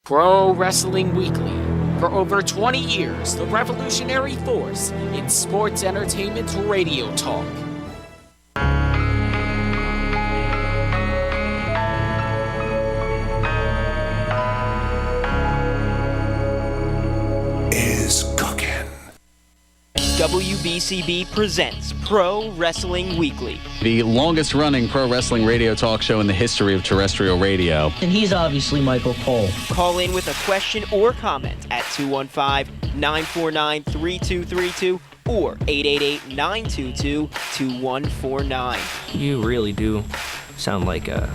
Pro Wrestling Weekly. For over 20 years, the revolutionary force in sports entertainment radio talk. Is cooking. WBCB presents Pro Wrestling Weekly, the longest-running pro wrestling radio talk show in the history of terrestrial radio. And he's obviously Michael Cole. Call in with a question or comment at 215-949-3232 or 888-922-2149. You really do sound like a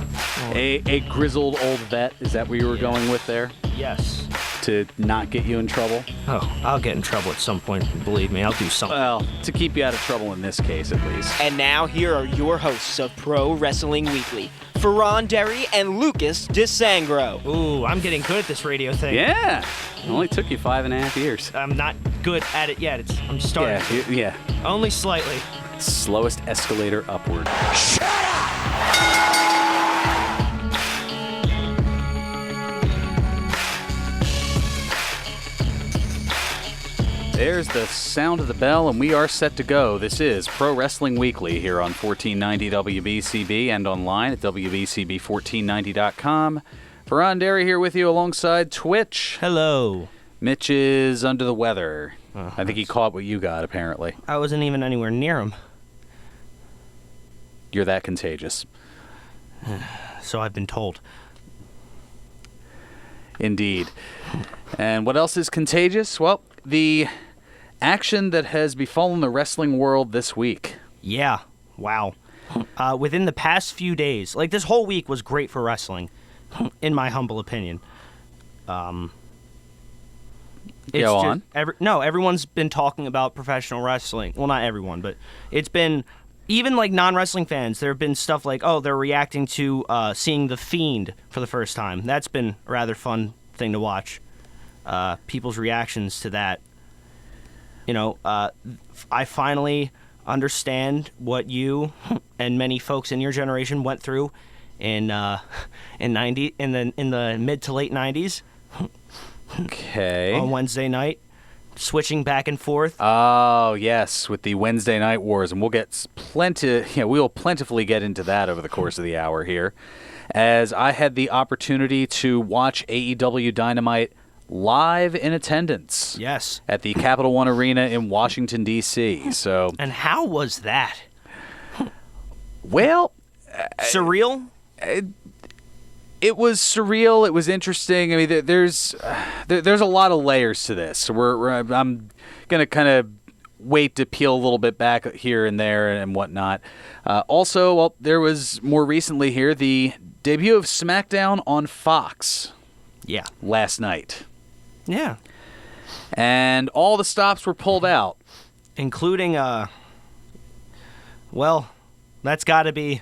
grizzled old vet. Is that what you were going with there? Yes. To not get you in trouble? Oh, I'll get in trouble at some point. Believe me, I'll do something. Well, to keep you out of trouble in this case, at least. And now, here are your hosts of Pro Wrestling Weekly, Fearon and Lucas DeSangro. Ooh, I'm getting good at this radio thing. Yeah! It only took you 5.5 years. I'm not good at it yet. I'm starting. Yeah. Only slightly. Slowest escalator upward. Shut up! There's the sound of the bell, and we are set to go. This is Pro Wrestling Weekly here on 1490 WBCB and online at WBCB1490.com. Fearon Derry here with you alongside Twitch. Hello. Mitch is under the weather. I think he caught what you got, apparently. I wasn't even anywhere near him. You're that contagious. So I've been told. Indeed. And what else is contagious? Well, the action that has befallen the wrestling world this week. Yeah. Wow. Within the past few days, like this whole week was great for wrestling, in my humble opinion. Go on. Everyone's been talking about professional wrestling. Well, not everyone, but it's been, even like non-wrestling fans, there have been stuff like, they're reacting to seeing The Fiend for the first time. That's been a rather fun thing to watch. People's reactions to that. You know, I finally understand what you and many folks in your generation went through in the mid to late 90s. Okay. On Wednesday night, switching back and forth. Oh, yes, with the Wednesday night wars, and we'll get we will plentifully get into that over the course of the hour here, as I had the opportunity to watch AEW Dynamite live in attendance. Yes. At the Capital One Arena in Washington, D.C. So. And how was that? Well. Surreal? It was surreal. It was interesting. I mean, there's a lot of layers to this. So I'm gonna kind of wait to peel a little bit back here and there and whatnot. Also, well, there was more recently here the debut of SmackDown on Fox. Yeah. Last night. Yeah. And all the stops were pulled out, including well, that's got to be,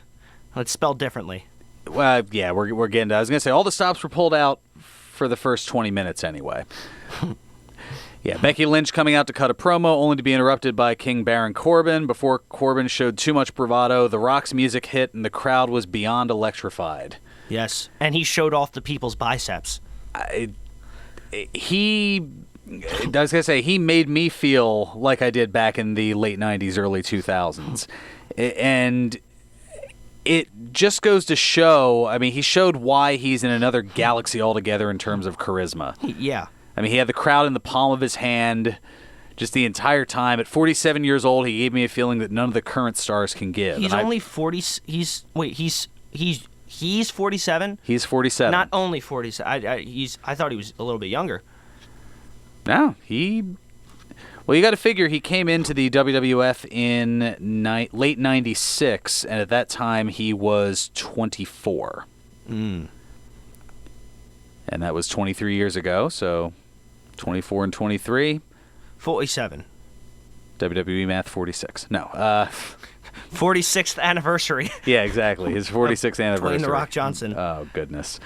it's spelled differently. Yeah, we're getting to, I was going to say all the stops were pulled out for the first 20 minutes anyway. Yeah, Becky Lynch coming out to cut a promo only to be interrupted by King Baron Corbin. Before Corbin showed too much bravado, The Rock's music hit and the crowd was beyond electrified. Yes, and he showed off the people's biceps. He made me feel like I did back in the late 90s, early 2000s. And it just goes to show, I mean, he showed why he's in another galaxy altogether in terms of charisma. Yeah. I mean, he had the crowd in the palm of his hand just the entire time. At 47 years old, he gave me a feeling that none of the current stars can give. He's only 40. He's 47. He's 47. Not only 47. I thought he was a little bit younger. No, well, you got to figure he came into the WWF in late 96, and at that time he was 24. Mm. And that was 23 years ago, so 24 and 23. 47. WWE math, 46. No. 46th anniversary. Yeah, exactly. His 46th anniversary. Dwayne The Rock Johnson. Oh, goodness.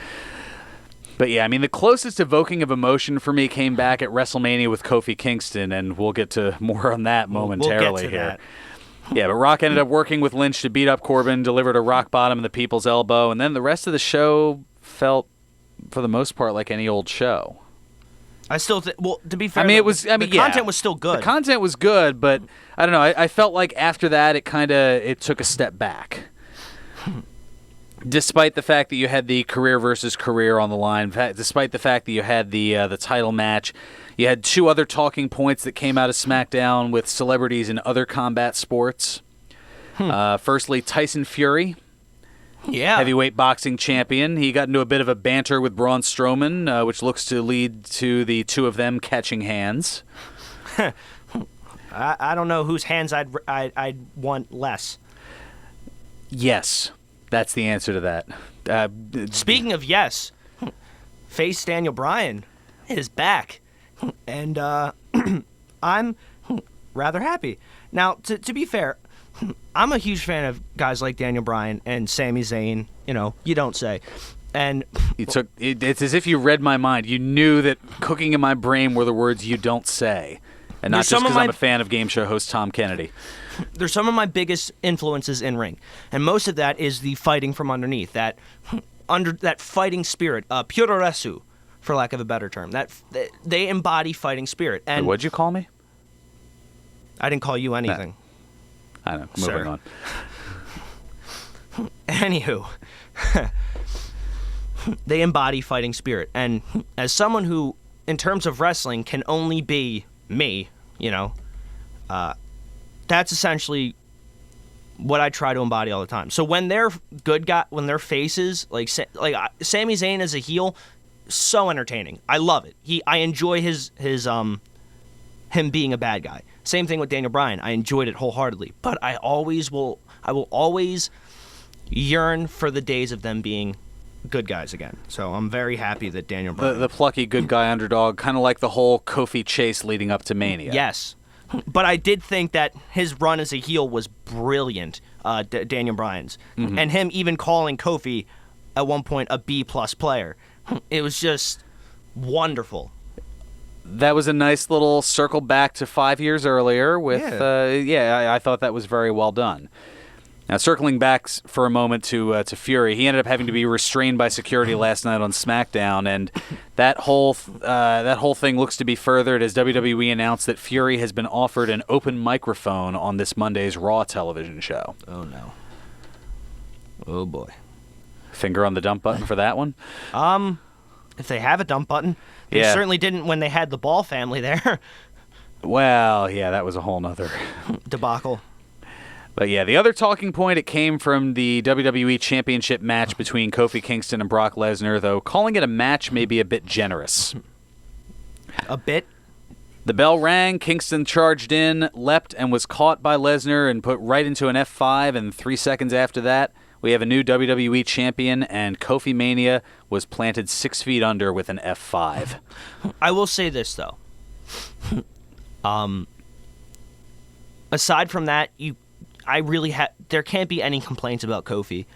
But yeah, I mean, the closest evoking of emotion for me came back at WrestleMania with Kofi Kingston, and we'll get to more on that momentarily we'll get to here. That. Yeah, but Rock ended up working with Lynch to beat up Corbin, delivered a rock bottom in the people's elbow, and then the rest of the show felt for the most part, like any old show. I still well, to be fair, I mean, it was. I mean, the content was still good. The content was good, but I don't know. I felt like after that, it took a step back. Despite the fact that you had the career versus career on the line, despite the fact that you had the title match, you had 2 other talking points that came out of SmackDown with celebrities in other combat sports. Firstly, Tyson Fury. Yeah. Heavyweight boxing champion. He got into a bit of a banter with Braun Strowman, which looks to lead to the 2 of them catching hands. I don't know whose hands I'd want less. Yes, that's the answer to that. Speaking of yes, face Daniel Bryan is back, and I'm rather happy. Now, to be fair, I'm a huge fan of guys like Daniel Bryan and Sami Zayn. You don't say. And it's as if you read my mind. You knew that cooking in my brain were the words "you don't say," and not just because I'm a fan of game show host Tom Kennedy. They're some of my biggest influences in ring, and most of that is the fighting from underneath, that fighting spirit, puroresu, for lack of a better term. That they embody fighting spirit. And what'd you call me? I didn't call you anything. I know. Moving on. Anywho, they embody fighting spirit, and as someone who, in terms of wrestling, can only be me, that's essentially what I try to embody all the time. So when they're when they're faces, like Sami Zayn as a heel, so entertaining. I love it. I enjoy his him being a bad guy. Same thing with Daniel Bryan. I enjoyed it wholeheartedly, but I will always yearn for the days of them being good guys again. So I'm very happy that Daniel Bryan, the plucky good guy underdog, kind of like the whole Kofi chase leading up to Mania. Yes. But I did think that his run as a heel was brilliant, Daniel Bryan's. Mm-hmm. And him even calling Kofi at one point a B-plus player. It was just wonderful. That was a nice little circle back to 5 years earlier with, I thought that was very well done. Now, circling back for a moment to Fury, he ended up having to be restrained by security last night on SmackDown, and that whole thing looks to be furthered as WWE announced that Fury has been offered an open microphone on this Monday's Raw television show. Oh, no. Oh, boy. Finger on the dump button for that one? If they have a dump button. They certainly didn't when they had the Ball family there. Well, yeah, that was a whole nother debacle. But yeah, the other talking point, it came from the WWE Championship match between Kofi Kingston and Brock Lesnar, though calling it a match may be a bit generous. A bit? The bell rang, Kingston charged in, leapt, and was caught by Lesnar and put right into an F5, and 3 seconds after that, we have a new WWE champion, and Kofi Mania was planted 6 feet under with an F5. I will say this, though. Aside from that, there can't be any complaints about Kofi.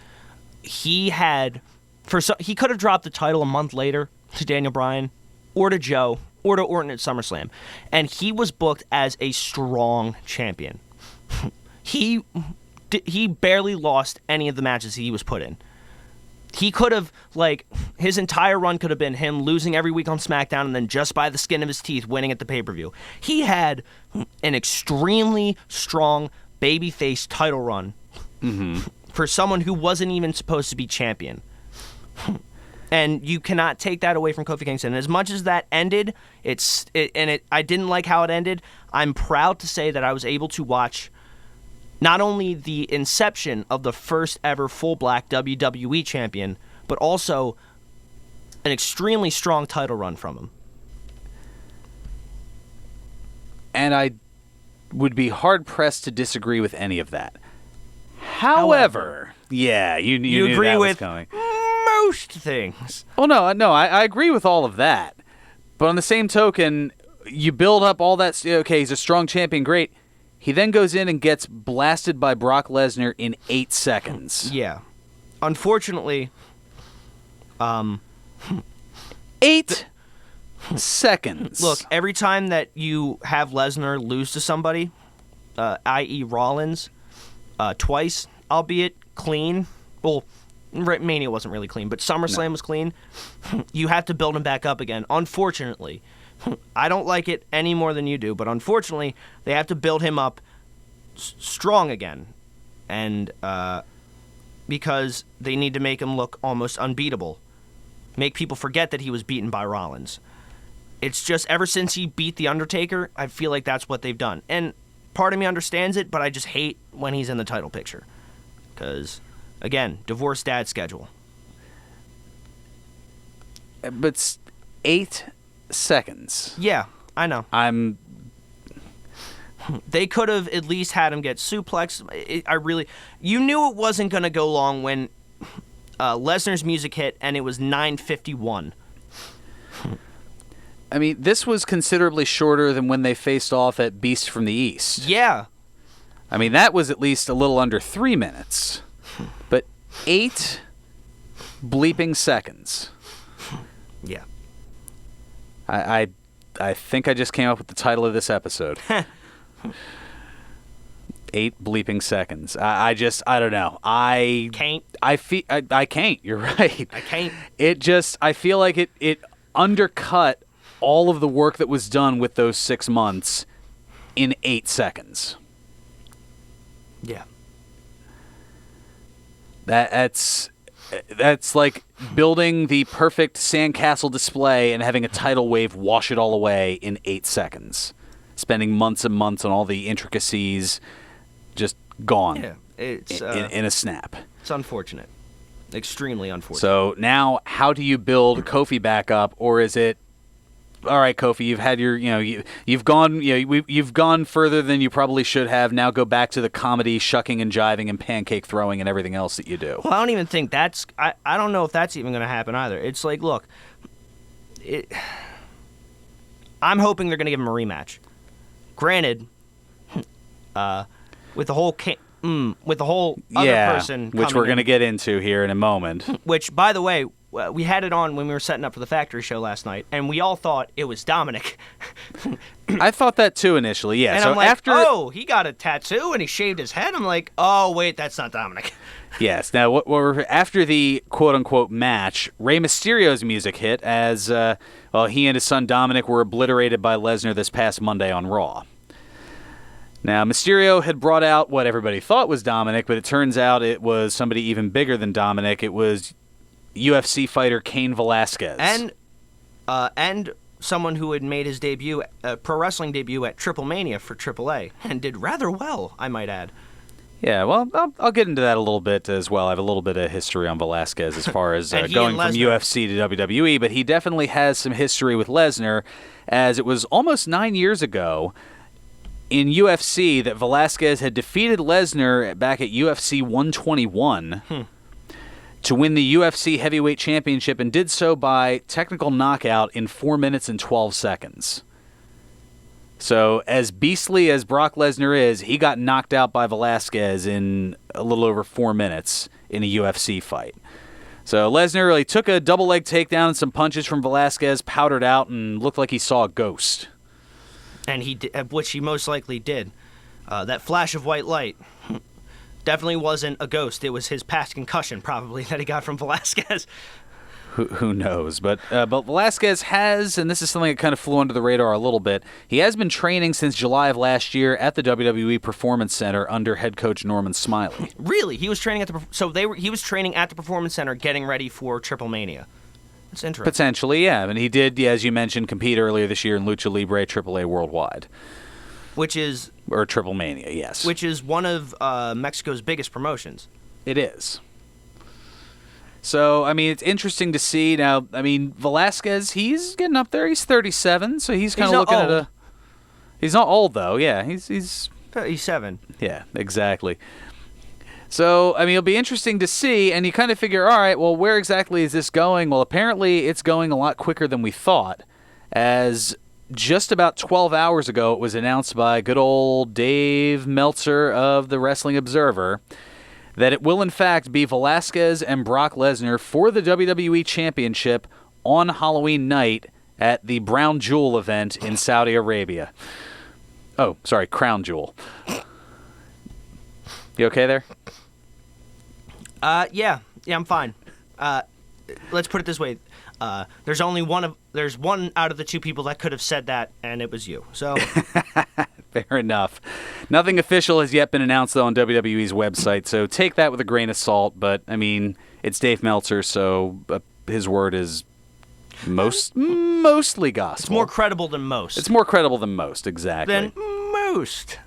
He could have dropped the title a month later to Daniel Bryan or to Joe or to Orton at SummerSlam, and he was booked as a strong champion. He barely lost any of the matches he was put in. He could have, his entire run could have been him losing every week on SmackDown and then just by the skin of his teeth winning at the pay-per-view. He had an extremely strong babyface title run for someone who wasn't even supposed to be champion. And you cannot take that away from Kofi Kingston. As much as that ended, I didn't like how it ended, I'm proud to say that I was able to watch not only the inception of the first ever full black WWE champion, but also an extremely strong title run from him. And I would be hard-pressed to disagree with any of that. However, yeah, you knew agree that was with coming. Most things. Well, no, I agree with all of that. But on the same token, you build up all that, okay, he's a strong champion, great. He then goes in and gets blasted by Brock Lesnar in 8 seconds. Yeah. Unfortunately, 8 seconds. Look, every time that you have Lesnar lose to somebody, i.e. Rollins, twice, albeit clean, well, Mania wasn't really clean, but SummerSlam was clean. You have to build him back up again. Unfortunately, I don't like it any more than you do, but unfortunately, they have to build him up strong again, and because they need to make him look almost unbeatable, make people forget that he was beaten by Rollins. It's just ever since he beat The Undertaker, I feel like that's what they've done. And part of me understands it, but I just hate when he's in the title picture. Because, again, divorced dad schedule. But 8 seconds. Yeah, I know. They could have at least had him get suplexed. You knew it wasn't going to go long when Lesnar's music hit, and it was 9:51. I mean, this was considerably shorter than when they faced off at Beast from the East. Yeah. I mean, that was at least a little under 3 minutes. But 8 bleeping seconds. Yeah. I think I just came up with the title of this episode. 8 bleeping seconds. I don't know. I can't. You're right. I can't. I feel like it undercut all of the work that was done with those 6 months in 8 seconds. Yeah. That's like building the perfect sandcastle display and having a tidal wave wash it all away in 8 seconds. Spending months and months on all the intricacies, just gone. Yeah, it's in a snap. It's unfortunate, extremely unfortunate. So now, how do you build Kofi back up, or is it, all right, Kofi, you've had your, you've gone further than you probably should have. Now go back to the comedy, shucking and jiving and pancake throwing and everything else that you do. Well, I don't even think that's. I don't know if that's even going to happen either. It's like, look, I'm hoping they're going to give him a rematch. Granted, with the whole other person, which we're going to get into here in a moment. Which, by the way, we had it on when we were setting up for the factory show last night, and we all thought it was Dominic. I thought that too initially. Yeah. And so I'm like, after he got a tattoo and he shaved his head. I'm like, oh wait, that's not Dominic. Yes. Now, after the quote-unquote match, Rey Mysterio's music hit as he and his son Dominic were obliterated by Lesnar this past Monday on Raw. Now, Mysterio had brought out what everybody thought was Dominic, but it turns out it was somebody even bigger than Dominic. It was UFC fighter Cain Velasquez. And someone who had made his debut, pro wrestling debut at Triple Mania for AAA, and did rather well, I might add. Yeah, well, I'll get into that a little bit as well. I have a little bit of history on Velasquez as far as going from UFC to WWE, but he definitely has some history with Lesnar, as it was almost 9 years ago in UFC that Velasquez had defeated Lesnar back at UFC 121 to win the UFC Heavyweight Championship, and did so by technical knockout in 4 minutes and 12 seconds. So, as beastly as Brock Lesnar is, he got knocked out by Velasquez in a little over 4 minutes in a UFC fight. So, Lesnar really took a double leg takedown and some punches from Velasquez, powdered out, and looked like he saw a ghost. And he did, which he most likely did. That flash of white light definitely wasn't a ghost. It was his past concussion, probably, that he got from Velasquez. Who knows? But Velasquez has, and this is something that kind of flew under the radar a little bit, he has been training since July of last year at the WWE Performance Center under head coach Norman Smiley. Really? He was training he was training at the Performance Center getting ready for Triple Mania. That's interesting. Potentially, yeah. And he did, as you mentioned, compete earlier this year in Lucha Libre AAA Worldwide. Or Triple Mania, yes. Which is one of Mexico's biggest promotions. It is. So, I mean, it's interesting to see. Now, I mean, Velasquez, he's getting up there. He's 37, so he's kind of looking at a... He's not old, though. Yeah, he's 37. Yeah, exactly. So, I mean, it'll be interesting to see, and you kind of figure, all right, well, where exactly is this going? Well, apparently it's going a lot quicker than we thought, as just about 12 hours ago it was announced by good old Dave Meltzer of the Wrestling Observer that it will, in fact, be Velasquez and Brock Lesnar for the WWE Championship on Halloween night at the Brown Jewel event in Saudi Arabia. Oh, sorry, Crown Jewel. You okay there? Yeah. I'm fine. Let's put it this way. There's one out of the two people that could have said that, and it was you. So Fair enough. Nothing official has yet been announced, though, on WWE's website, so take that with a grain of salt. But, I mean, it's Dave Meltzer, so his word is mostly gospel. it's more credible than most. It's more credible than most, exactly. Than most.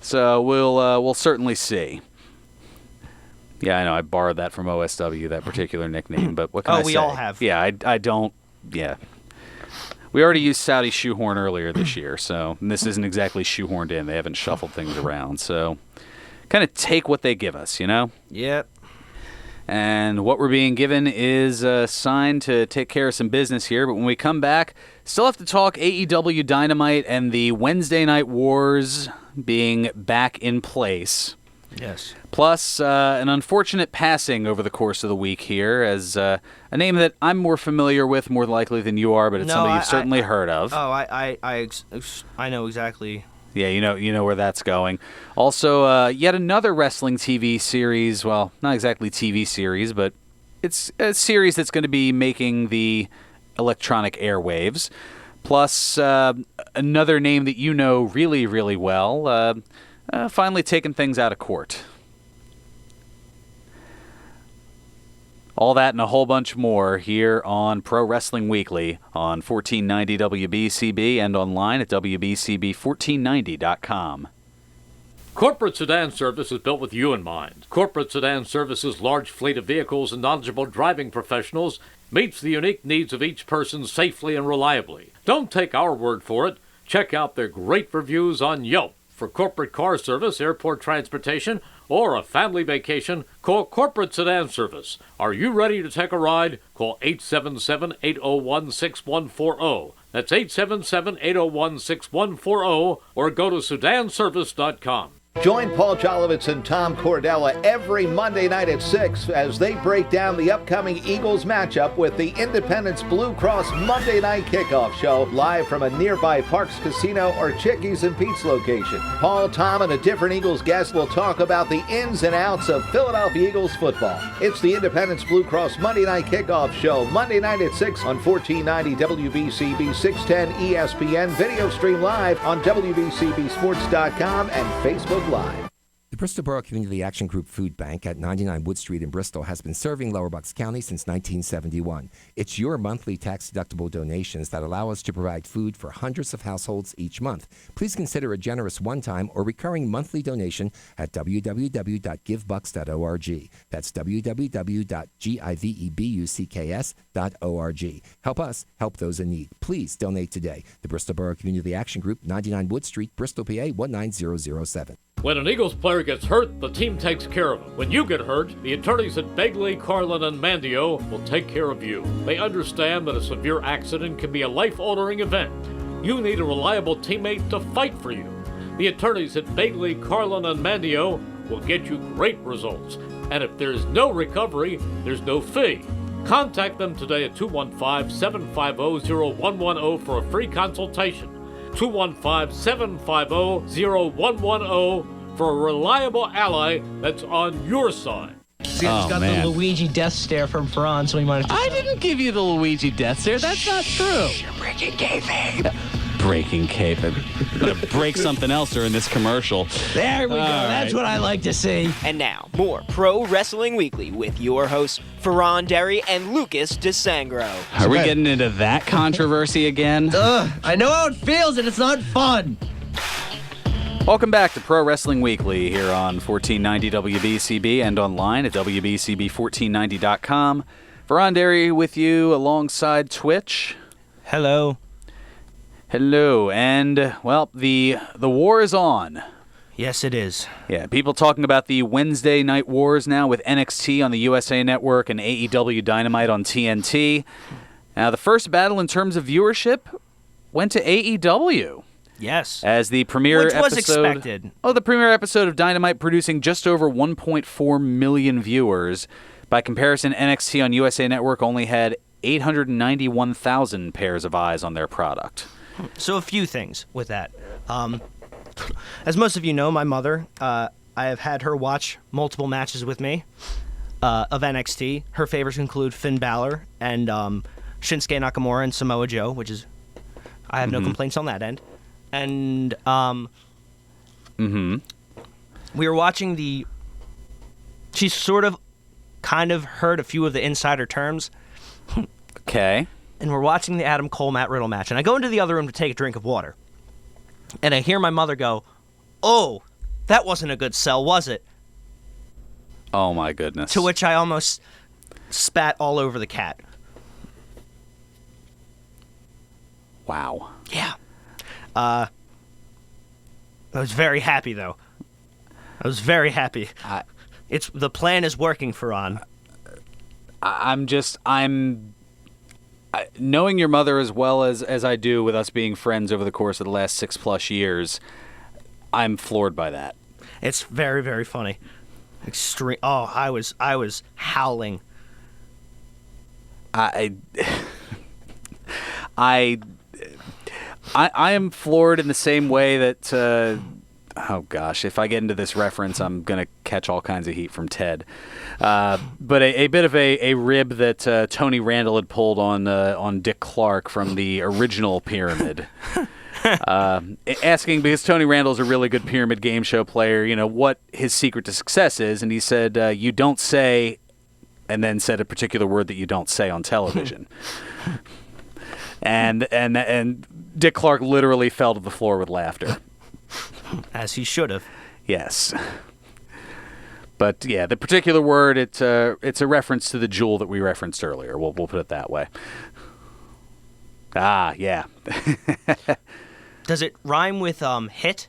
So we'll certainly see. Yeah, I know. I borrowed that from OSW, that particular nickname. But what can I say? We all have. Yeah, I don't. Yeah. We already used Saudi Shoehorn earlier this year, so and this isn't exactly shoehorned in. They haven't shuffled things around. So kind of take what they give us, you know? Yep. And what we're being given is a sign to take care of some business here. But when we come back, still have to talk AEW Dynamite and the Wednesday Night Wars being back in place. Yes. Plus, an unfortunate passing over the course of the week here as a name that I'm more familiar with, more likely than you are, but it's somebody you've certainly heard of. Oh, I know exactly. Yeah, you know where that's going. Also, yet another wrestling TV series. Well, not exactly TV series, but it's a series that's going to be making the electronic airwaves. Plus, another name that you know really, really well. Finally taking things out of court. All that and a whole bunch more here on Pro Wrestling Weekly on 1490 WBCB and online at WBCB1490.com. Corporate Sedan Service is built with you in mind. Corporate Sedan Service's large fleet of vehicles and knowledgeable driving professionals meets the unique needs of each person safely and reliably. Don't take our word for it. Check out their great reviews on Yelp. For corporate car service, airport transportation, or a family vacation, call Corporate Sedan Service. Are you ready to take a ride? Call 877-801-6140. That's 877-801-6140, or go to sedanservice.com. Join Paul Jolovitz and Tom Cordella every Monday night at 6 as they break down the upcoming Eagles matchup with the Independence Blue Cross Monday Night Kickoff Show live from a nearby Parks Casino or Chickies and Pete's location. Paul, Tom, and a different Eagles guest will talk about the ins and outs of Philadelphia Eagles football. It's the Independence Blue Cross Monday Night Kickoff Show Monday night at 6 on 1490 WBCB 610 ESPN. Video stream live on WBCBsports.com and Facebook Live. The Bristol Borough Community Action Group Food Bank at 99 Wood Street in Bristol has been serving Lower Bucks County since 1971. It's your monthly tax-deductible donations that allow us to provide food for hundreds of households each month. Please consider a generous one-time or recurring monthly donation at www.givebucks.org. That's www.givebucks.org. Help us help those in need. Please donate today. The Bristol Borough Community Action Group, 99 Wood Street, Bristol, PA 19007. When an Eagles player gets hurt, the team takes care of him. When you get hurt, the attorneys at Begley, Carlin, and Mandio will take care of you. They understand that a severe accident can be a life-altering event. You need a reliable teammate to fight for you. The attorneys at Begley, Carlin, and Mandio will get you great results. And if there's no recovery, there's no fee. Contact them today at 215-750-0110 for a free consultation. 215-750-0110 for a reliable ally that's on your side. See, he's got the Luigi death stare from Fearon, so he might have... I didn't give you the Luigi death stare. That's not true. You're breaking kayfabe. Breaking kayfabe. Gonna break something else during this commercial. There we go. That's what I like to see. And now, more Pro Wrestling Weekly with your hosts, Fearon Derry and Lucas DeSangro. Are we getting into that controversy again? I know how it feels, and it's not fun. Welcome back to Pro Wrestling Weekly here on 1490 WBCB and online at WBCB1490.com. Fearon Derry with you alongside Twitch. Hello. Hello, and, well, the war is on. Yes, it is. Yeah, people talking about the Wednesday Night Wars now with NXT on the USA Network and AEW Dynamite on TNT. Now, the first battle in terms of viewership went to AEW. Yes. As the premiere Which was episode... expected. Oh, the premiere episode of Dynamite producing just over 1.4 million viewers. By comparison, NXT on USA Network only had 891,000 pairs of eyes on their product. So a few things with that. As most of you know, my mother, I have had her watch multiple matches with me. of NXT. Her favorites include Finn Balor and Shinsuke Nakamura and Samoa Joe, which is I have no complaints on that end. And we were watching the. She's sort of, kind of heard a few of the insider terms. Okay. And we're watching the Adam Cole Matt Riddle match, and I go into the other room to take a drink of water, and I hear my mother go, "Oh, that wasn't a good sell, was it?" Oh my goodness. To which I almost spat all over the cat. Wow. Yeah. I was very happy, though. I was very happy. The plan is working, Fearon. Knowing your mother as well as I do, with us being friends over the course of the last 6+ years, I'm floored by that. It's very, very funny. Extreme. Oh, I was howling. I am floored in the same way that. Oh gosh, if I get into this reference, I'm gonna catch all kinds of heat from Ted. But a bit of a rib that Tony Randall had pulled on Dick Clark from the original Pyramid. Asking, because Tony Randall's a really good Pyramid game show player, what his secret to success is, and he said, "You don't say," and then said a particular word that you don't say on television. and Dick Clark literally fell to the floor with laughter. As he should have. Yes. But yeah, the particular word, it's a reference to the jewel that we referenced earlier. We'll put it that way. Ah, yeah. Does it rhyme with hit?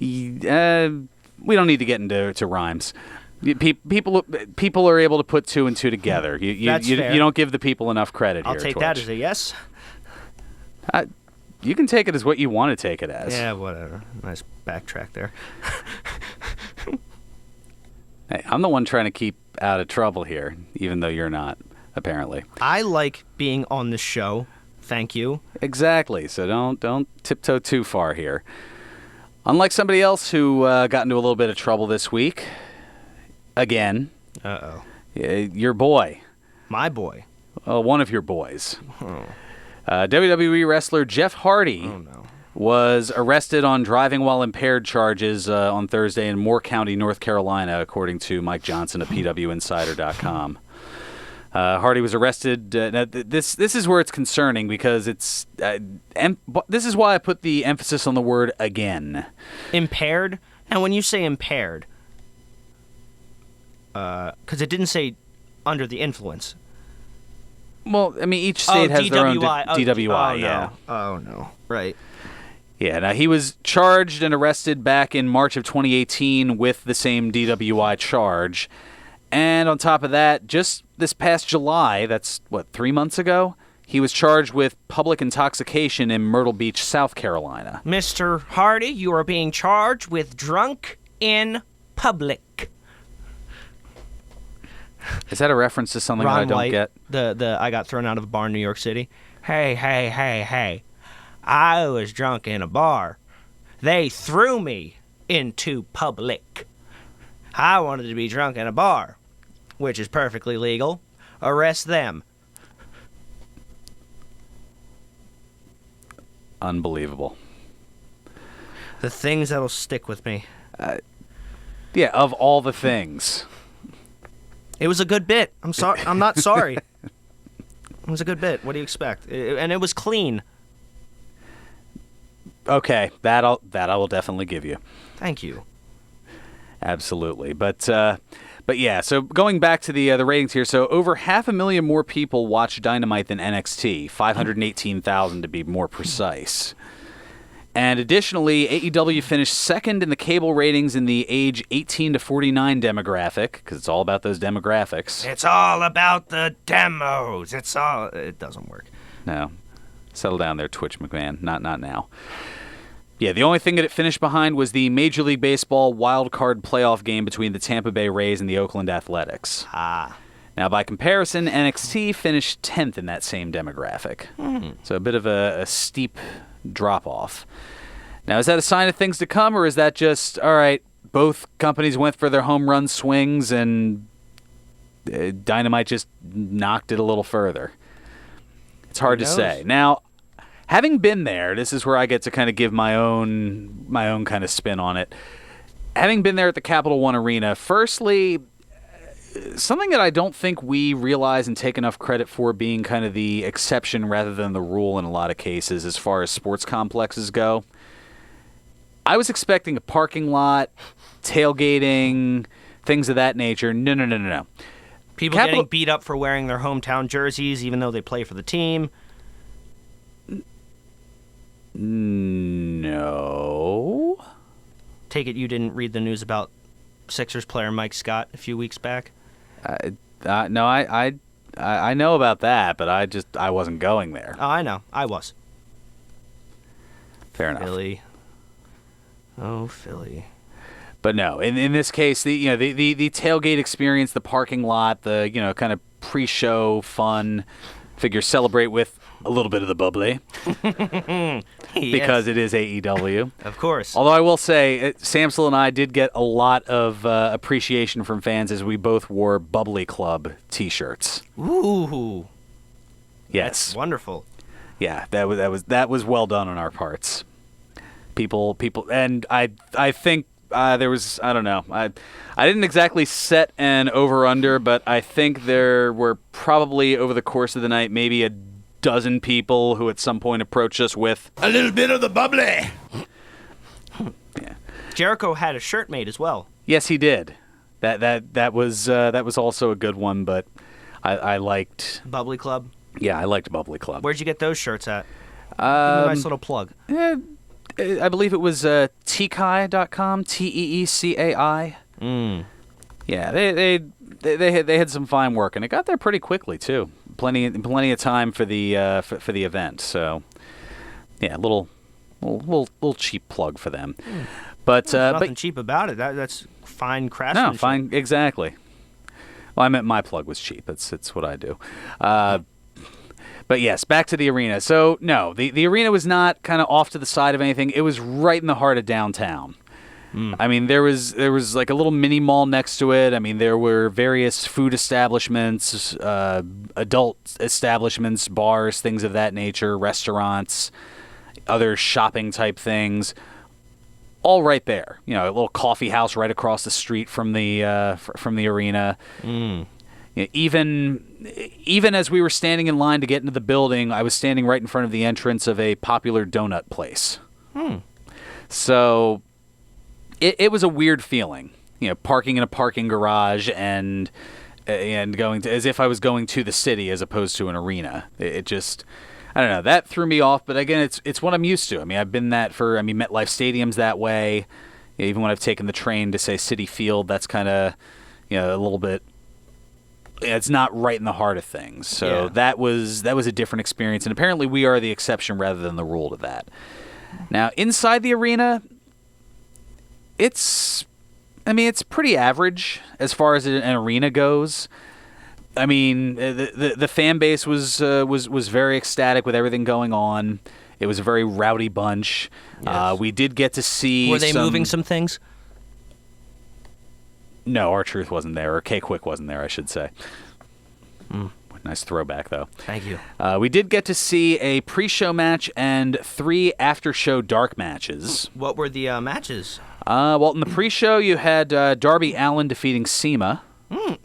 We don't need to get into rhymes. People are able to put two and two together. You don't give the people enough credit here. I'll take Twitch. that as a yes. You can take it as what you want to take it as. Yeah, whatever. Nice backtrack there. Hey, I'm the one trying to keep out of trouble here, even though you're not, apparently. I like being on this show. Thank you. Exactly. So don't tiptoe too far here. Unlike somebody else who got into a little bit of trouble this week, again. Uh-oh. Your boy. My boy. One of your boys. Oh. WWE wrestler Jeff Hardy was arrested on driving while impaired charges on Thursday in Moore County, North Carolina, according to Mike Johnson of PWInsider.com. Hardy was arrested. Now this is where it's concerning, because it's this is why I put the emphasis on the word again. Impaired? Now, when you say impaired, because it didn't say under the influence. Well, I mean, each state has their own DWI. Oh, yeah. No. Oh, no. Right. Yeah, now he was charged and arrested back in March of 2018 with the same DWI charge. And on top of that, just this past July, that's, 3 months ago, he was charged with public intoxication in Myrtle Beach, South Carolina. Mr. Hardy, you are being charged with drunk in public. Is that a reference to something Ron that I don't White, get? The I got thrown out of a bar in New York City. Hey. I was drunk in a bar. They threw me into public. I wanted to be drunk in a bar, which is perfectly legal. Arrest them. Unbelievable. The things that'll stick with me. Yeah, of all the things. It was a good bit. I'm sorry. I'm not sorry. It was a good bit. What do you expect? And it was clean. Okay, that I will definitely give you. Thank you. Absolutely, but yeah. So going back to the ratings here, so over 500,000 more people watched Dynamite than NXT, 518,000 to be more precise. And additionally, AEW finished second in the cable ratings in the age 18 to 49 demographic, because it's all about those demographics. It's all about the demos. It doesn't work. No. Settle down there, Twitch McMahon. Not now. Yeah, the only thing that it finished behind was the Major League Baseball wild card playoff game between the Tampa Bay Rays and the Oakland Athletics. Now, by comparison, NXT finished 10th in that same demographic. So a bit of a steep drop-off. Now, is that a sign of things to come, or is that just, all right, both companies went for their home run swings, and Dynamite just knocked it a little further. It's hard to say. Now, having been there, this is where I get to kind of give my own kind of spin on it. Having been there at the Capital One Arena, firstly, something that I don't think we realize and take enough credit for being kind of the exception rather than the rule in a lot of cases as far as sports complexes go. I was expecting a parking lot, tailgating, things of that nature. No. People getting beat up for wearing their hometown jerseys even though they play for the team. No. Take it you didn't read the news about Sixers player Mike Scott a few weeks back? No, I know about that, but I wasn't going there. Oh, I know. I was. Fair enough. Philly. Oh, Philly. But no, in this case, the tailgate experience, the parking lot, the kind of pre-show fun, figure celebrate with a little bit of the bubbly because it is AEW. Of course. Although I will say, Samsel and I did get a lot of appreciation from fans as we both wore Bubbly Club T-shirts. Ooh. Yes. That's wonderful. Yeah, that was well done on our parts. People, and I think there was, I don't know, I didn't exactly set an over-under, but I think there were probably over the course of the night maybe a dozen people who at some point approached us with a little bit of the bubbly. Yeah. Jericho had a shirt made as well. Yes, he did. That was also a good one, but I liked Bubbly Club. Yeah, I liked Bubbly Club. Where'd you get those shirts at? Give me a nice little plug. I believe it was teecai.com, TEECAI. Yeah, they had some fine work, and it got there pretty quickly too. Plenty of time for the event. So, yeah, little cheap plug for them. But There's nothing cheap about it. That's fine craftsmanship. No, fine, exactly. Well, I meant my plug was cheap. It's what I do. But yes, back to the arena. So, no, the arena was not kind of off to the side of anything. It was right in the heart of downtown. I mean, there was like a little mini mall next to it. I mean, there were various food establishments, adult establishments, bars, things of that nature, restaurants, other shopping type things, all right there. A little coffee house right across the street from the arena. Even as we were standing in line to get into the building, I was standing right in front of the entrance of a popular donut place. So it was a weird feeling, parking in a parking garage and going to, as if I was going to the city as opposed to an arena. It just, I don't know, that threw me off. But again, it's what I'm used to. I mean, I've been MetLife Stadium's that way. Even when I've taken the train to say Citi Field, that's kind of a little bit. It's not right in the heart of things. So Yeah. that was a different experience, and apparently we are the exception rather than the rule to that. Now, inside the arena, it's pretty average as far as an arena goes. I mean, the fan base was very ecstatic with everything going on. It was a very rowdy bunch. Yes. We did get to see. Were they moving some things? No, R-Truth wasn't there, or K-Quick wasn't there, I should say. Nice throwback, though. Thank you. We did get to see a pre-show match and 3 after-show dark matches. What were the matches? Well, in the pre-show, you had Darby Allin defeating Seema.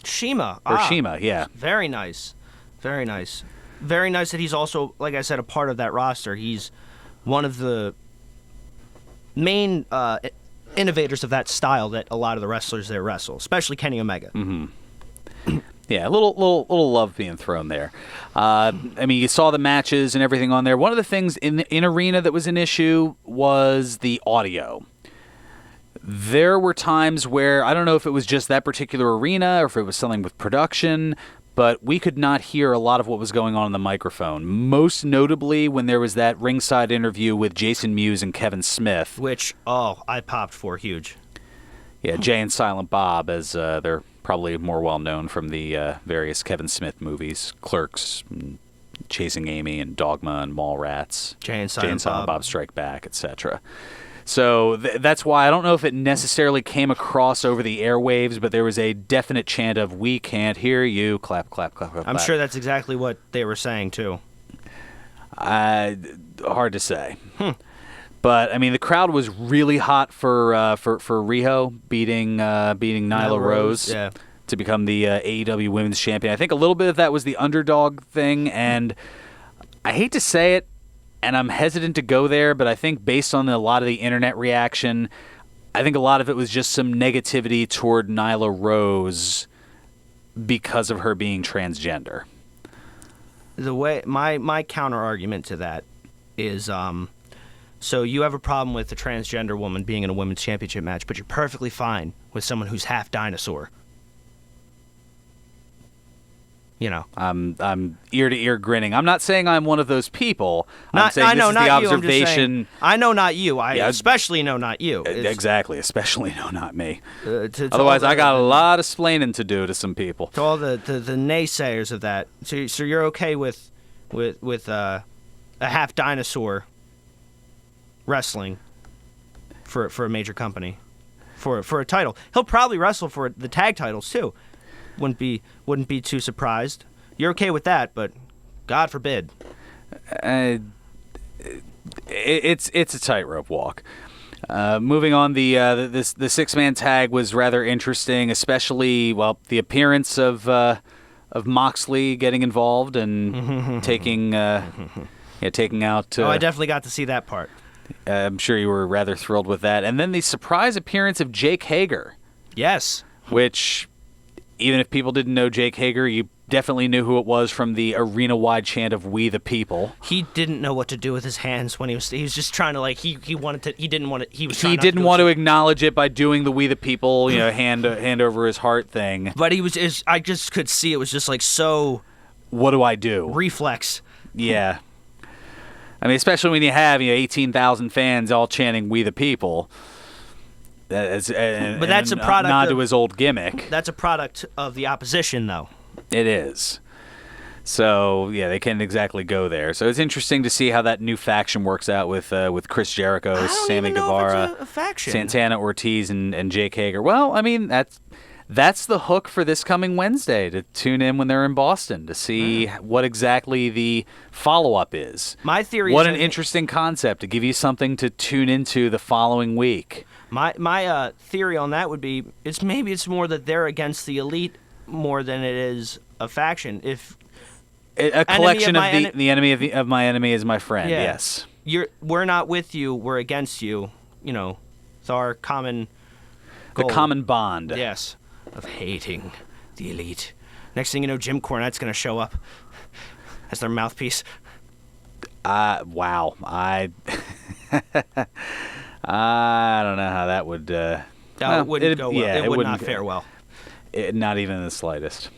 Shima. Shima, yeah. Very nice. Very nice. Very nice that he's also, like I said, a part of that roster. He's one of the main innovators of that style that a lot of the wrestlers there wrestle, especially Kenny Omega. Yeah, a little love being thrown there. I mean, you saw the matches and everything on there. One of the things in arena that was an issue was the audio. There were times where, I don't know if it was just that particular arena or if it was something with production, but we could not hear a lot of what was going on the microphone. Most notably when there was that ringside interview with Jason Mewes and Kevin Smith. Which, I popped for huge. Yeah, Jay and Silent Bob, as they're probably more well-known from the various Kevin Smith movies, Clerks, Chasing Amy, and Dogma, and Mallrats. Jay and Silent Bob Strike Back, etc. So that's why I don't know if it necessarily came across over the airwaves, but there was a definite chant of "We can't hear you." Clap, clap, clap, clap. I'm clap. sure that's exactly what they were saying too. Hard to say. But I mean, the crowd was really hot for Riho beating Nyla Rose to become the AEW Women's Champion. I think a little bit of that was the underdog thing, and I hate to say it, and I'm hesitant to go there, but I think based on a lot of the internet reaction, I think a lot of it was just some negativity toward Nyla Rose because of her being transgender. The way my counter argument to that is, so you have a problem with a transgender woman being in a women's championship match, but you're perfectly fine with someone who's half dinosaur. You know, I'm ear to ear grinning. I'm not saying I'm one of those people. I'm saying I know, this is not the you. I'm just observation. saying, I know not you. I especially know not you. Exactly, especially no, not me. To Otherwise, I got a lot of splaining to do to some people. To all the naysayers of that. So you're okay with a half dinosaur wrestling for a major company for a title. He'll probably wrestle for the tag titles too. Wouldn't be too surprised. You're okay with that, but God forbid. It's a tightrope walk. Moving on, the six-man tag was rather interesting, especially the appearance of Moxley getting involved and taking out. I definitely got to see that part. I'm sure you were rather thrilled with that, and then the surprise appearance of Jake Hager. Yes, which, even if people didn't know Jake Hager, you definitely knew who it was from the arena-wide chant of "We the People." He didn't know what to do with his hands when he was just trying to he didn't want to acknowledge it by doing the "We the People," hand over his heart thing. But I just could see it was just so. What do I do? Reflex. Yeah. I mean, especially when you have 18,000 fans all chanting "We the People." But that's a product. Nod to his old gimmick. That's a product of the opposition, though. It is. So yeah, they can't exactly go there. So it's interesting to see how that new faction works out with Chris Jericho, Sammy Guevara, a faction. Santana Ortiz, and Jake Hager. Well, I mean that's the hook for this coming Wednesday, to tune in when they're in Boston to see what exactly the follow-up is. My theory What is an interesting concept to give you something to tune into the following week. My theory on that would be it's more that they're against the elite more than it is a faction. If a collection of the enemy of my enemy is my friend. Yeah. Yes. We're not with you. We're against you. It's our common goal. The common bond. Yes. Of hating the elite. Next thing you know, Jim Cornette's going to show up as their mouthpiece. Wow. I don't know how that would. It wouldn't go well. Yeah, it would not fare well. Not even in the slightest.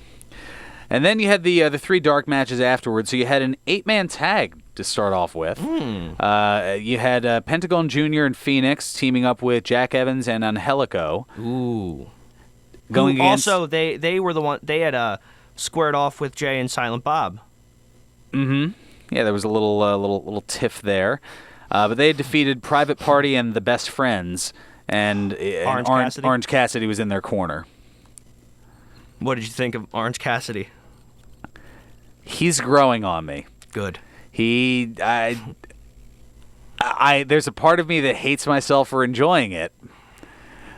And then you had the three dark matches afterwards. So you had an 8-man tag to start off with. You had Pentagon Jr. and Phoenix teaming up with Jack Evans and Angelico. Ooh. Going against... Also, they were the one. They had squared off with Jay and Silent Bob. Mm-hmm. Yeah, there was a little tiff there. But they had defeated Private Party and the Best Friends, and Orange Cassidy was in their corner. What did you think of Orange Cassidy? He's growing on me. Good. There's a part of me that hates myself for enjoying it,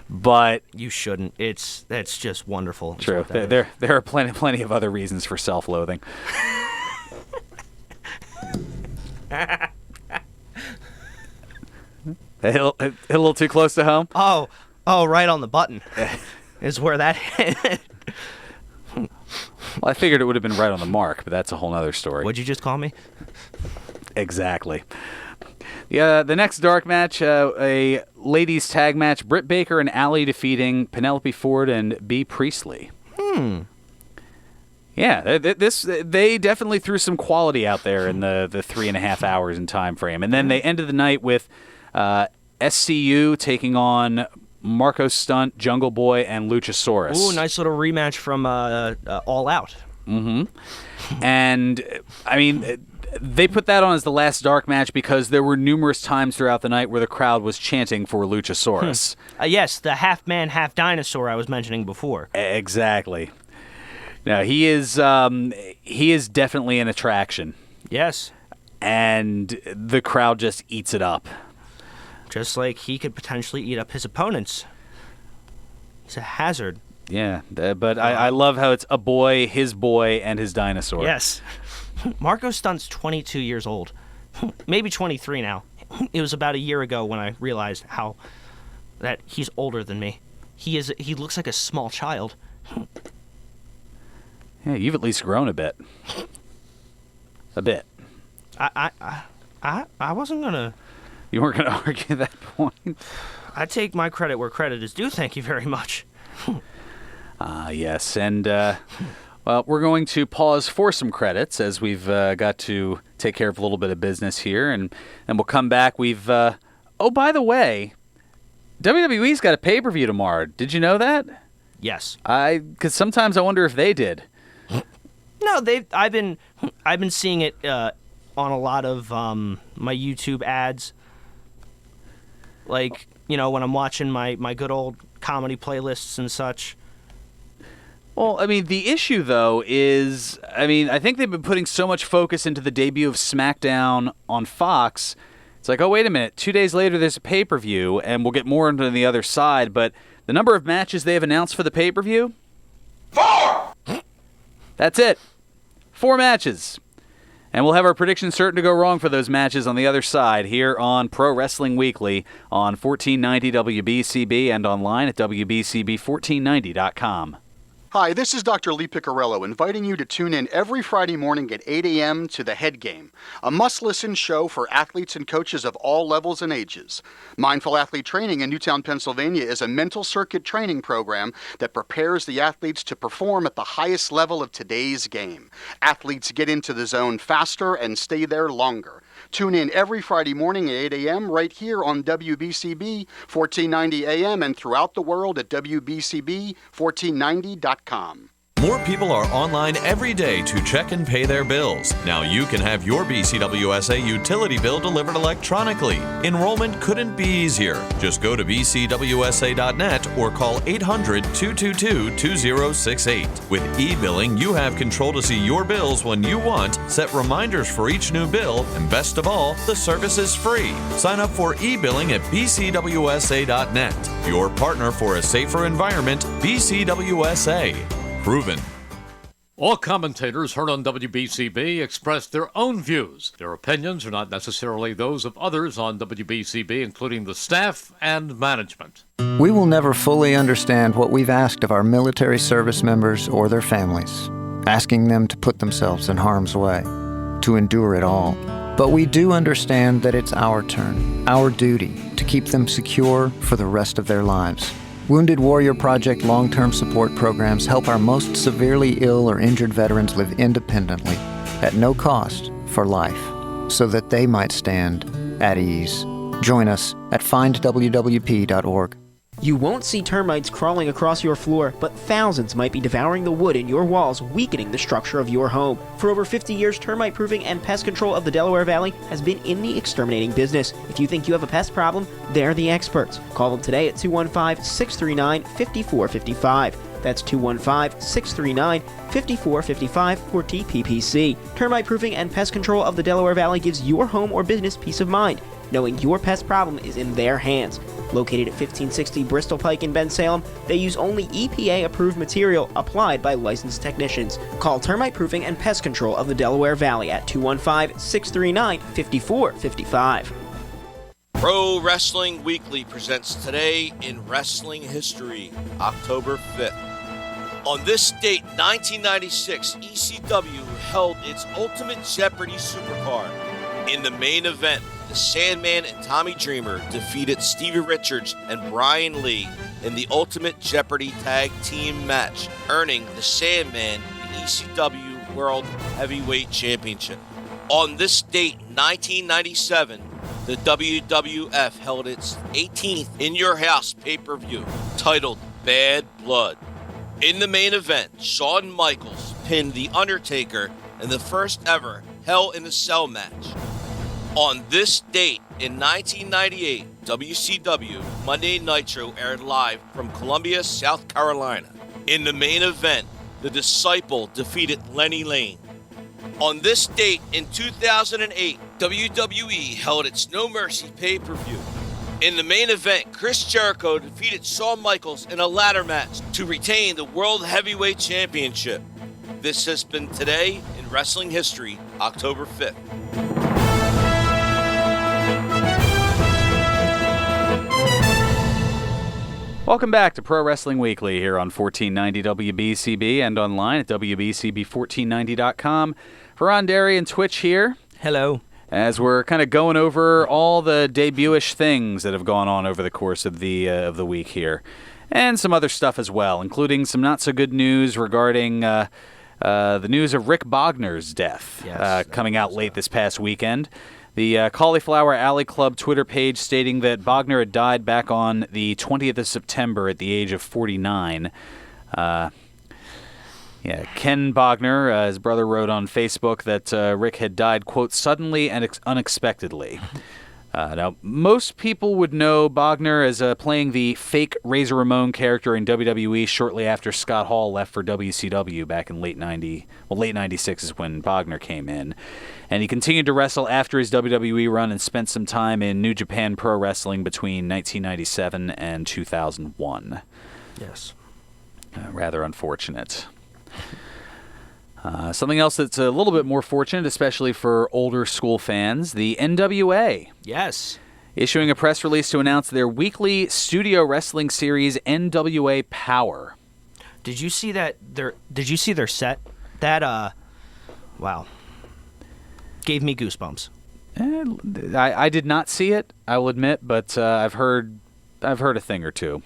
but you shouldn't. That's just wonderful. True. There are plenty of other reasons for self-loathing. Hit a little too close to home? Oh, right on the button is where that hit. Well, I figured it would have been right on the mark, but that's a whole other story. What'd you just call me? Exactly. The next dark match, a ladies' tag match, Britt Baker and Allie defeating Penelope Ford and Bea Priestley. Yeah, they definitely threw some quality out there in the 3.5 hours in time frame. And then they ended the night with SCU taking on Marco Stunt, Jungle Boy, and Luchasaurus. Ooh, nice little rematch from All Out. Mm-hmm. And, I mean, They put that on as the last dark match because there were numerous times throughout the night where the crowd was chanting for Luchasaurus. Yes, the half-man, half-dinosaur I was mentioning before. Exactly. Now, he is definitely an attraction. Yes. And the crowd just eats it up. Just like he could potentially eat up his opponents. He's a hazard. Yeah, but I love how it's a boy, his boy, and his dinosaur. Yes. Marco Stunt's 22 years old. Maybe 23 now. It was about a year ago when I realized that he's older than me. He looks like a small child. Yeah, you've at least grown a bit. A bit. I wasn't gonna... You weren't gonna argue that point? I take my credit where credit is due, thank you very much. Yes, and well, we're going to pause for some credits as we've got to take care of a little bit of business here, and we'll come back. We've oh, by the way, WWE's got a pay-per-view tomorrow. Did you know that? Yes. Because sometimes I wonder if they did. No, I've been seeing it on a lot of my YouTube ads. Like, when I'm watching my good old comedy playlists and such. Well, I mean, the issue, though, is, I think they've been putting so much focus into the debut of SmackDown on Fox. It's like, oh, wait a minute, 2 days later there's a pay-per-view, and we'll get more into the other side, but the number of matches they have announced for the pay-per-view? 4! That's it. 4 matches. And we'll have our predictions certain to go wrong for those matches on the other side here on Pro Wrestling Weekly on 1490 WBCB and online at WBCB1490.com. Hi, this is Dr. Lee Piccarello, inviting you to tune in every Friday morning at 8 a.m. to The Head Game, a must-listen show for athletes and coaches of all levels and ages. Mindful Athlete Training in Newtown, Pennsylvania is a mental circuit training program that prepares the athletes to perform at the highest level of today's game. Athletes get into the zone faster and stay there longer. Tune in every Friday morning at 8 a.m. right here on WBCB 1490 AM and throughout the world at WBCB1490.com. More people are online every day to check and pay their bills. Now you can have your BCWSA utility bill delivered electronically. Enrollment couldn't be easier. Just go to bcwsa.net or call 800-222-2068. With e-billing, you have control to see your bills when you want, set reminders for each new bill, and best of all, the service is free. Sign up for e-billing at bcwsa.net. Your partner for a safer environment, BCWSA. Proven. All commentators heard on WBCB express their own views. Their opinions are not necessarily those of others on WBCB, including the staff and management. We will never fully understand what we've asked of our military service members or their families, asking them to put themselves in harm's way, to endure it all. But we do understand that it's our turn, our duty, to keep them secure for the rest of their lives. Wounded Warrior Project long-term support programs help our most severely ill or injured veterans live independently, at no cost, for life, so that they might stand at ease. Join us at findwwp.org. You won't see termites crawling across your floor, but thousands might be devouring the wood in your walls, weakening the structure of your home. For over 50 years, Termite Proofing and Pest Control of the Delaware Valley has been in the exterminating business. If you think you have a pest problem, they're the experts. Call them today at 215-639-5455. That's 215-639-5455 for TPPC. Termite Proofing and Pest Control of the Delaware Valley gives your home or business peace of mind, knowing your pest problem is in their hands. Located at 1560 Bristol Pike in Bensalem, they use only EPA-approved material applied by licensed technicians. Call Termite Proofing and Pest Control of the Delaware Valley at 215-639-5455. Pro Wrestling Weekly presents Today in Wrestling History, October 5th. On this date, 1996, ECW held its Ultimate Jeopardy Supercard. In the main event, the Sandman and Tommy Dreamer defeated Stevie Richards and Brian Lee in the Ultimate Jeopardy Tag Team match, earning the Sandman the ECW World Heavyweight Championship. On this date, 1997, the WWF held its 18th In Your House pay-per-view, titled Bad Blood. In the main event, Shawn Michaels pinned The Undertaker in the first ever Hell in a Cell match. On this date in 1998, WCW Monday Nitro aired live from Columbia, South Carolina. In the main event, The Disciple defeated Lenny Lane. On this date in 2008, WWE held its No Mercy pay-per-view. In the main event, Chris Jericho defeated Shawn Michaels in a ladder match to retain the World Heavyweight Championship. This has been Today in Wrestling History, October 5th. Welcome back to Pro Wrestling Weekly here on 1490 WBCB and online at WBCB1490.com. Fearon Derry and Twitch here. Hello. As we're kind of going over all the debut-ish things that have gone on over the course of the week here. And some other stuff as well, including some not-so-good news regarding the news of Rick Bogner's death coming out late this past weekend. The Cauliflower Alley Club Twitter page stating that Bogner had died back on the 20th of September at the age of 49. Ken Bogner, his brother, wrote on Facebook that Rick had died, quote, suddenly and unexpectedly. Now, most people would know Bogner as playing the fake Razor Ramon character in WWE shortly after Scott Hall left for WCW back in late 96 is when Bogner came in. And he continued to wrestle after his WWE run and spent some time in New Japan Pro Wrestling between 1997 and 2001. Yes. Rather unfortunate. Something else that's a little bit more fortunate, especially for older school fans, the NWA. Yes. Issuing a press release to announce their weekly studio wrestling series, NWA Power. Did you see that? Did you see their set? That wow, gave me goosebumps. I did not see it, I will admit, but I've heard a thing or two.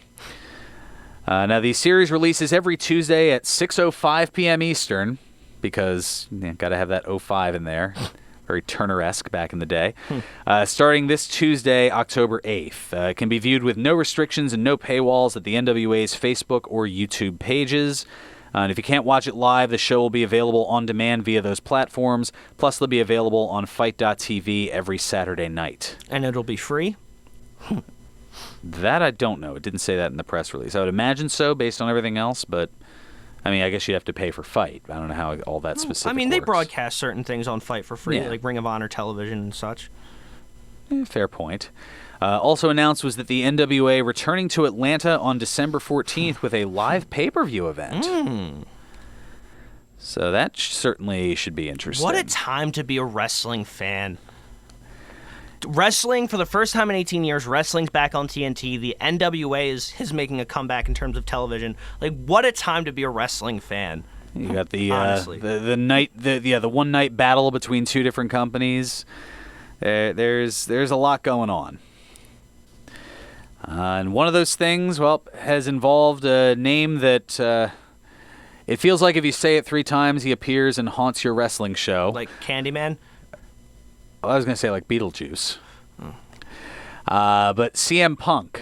Now, the series releases every Tuesday at 6:05 p.m. Eastern, because got to have that 05 in there. Very Turner-esque back in the day. Starting this Tuesday, October 8th. It can be viewed with no restrictions and no paywalls at the NWA's Facebook or YouTube pages. And if you can't watch it live, the show will be available on demand via those platforms. Plus, they'll be available on Fight.tv every Saturday night. And it'll be free? That I don't know. It didn't say that in the press release. I would imagine so, based on everything else, but I mean, I guess you have to pay for Fight. I don't know how all that specific they works. broadcast certain things on Fight for free, Yeah. like Ring of Honor television and such. Fair point. Also announced was that the NWA returning to Atlanta on December 14th with a live pay-per-view event. So that certainly should be interesting. What a time to be a wrestling fan. Wrestling, for the first time in 18 years, wrestling's back on TNT. The NWA is making a comeback in terms of television. Like, what a time to be a wrestling fan. You got the Honestly. the one night battle between two different companies. There's a lot going on. And one of those things, well, has involved a name that it feels like if you say it 3 times, he appears and haunts your wrestling show. Like Candyman? I was going to say like Beetlejuice. But CM Punk.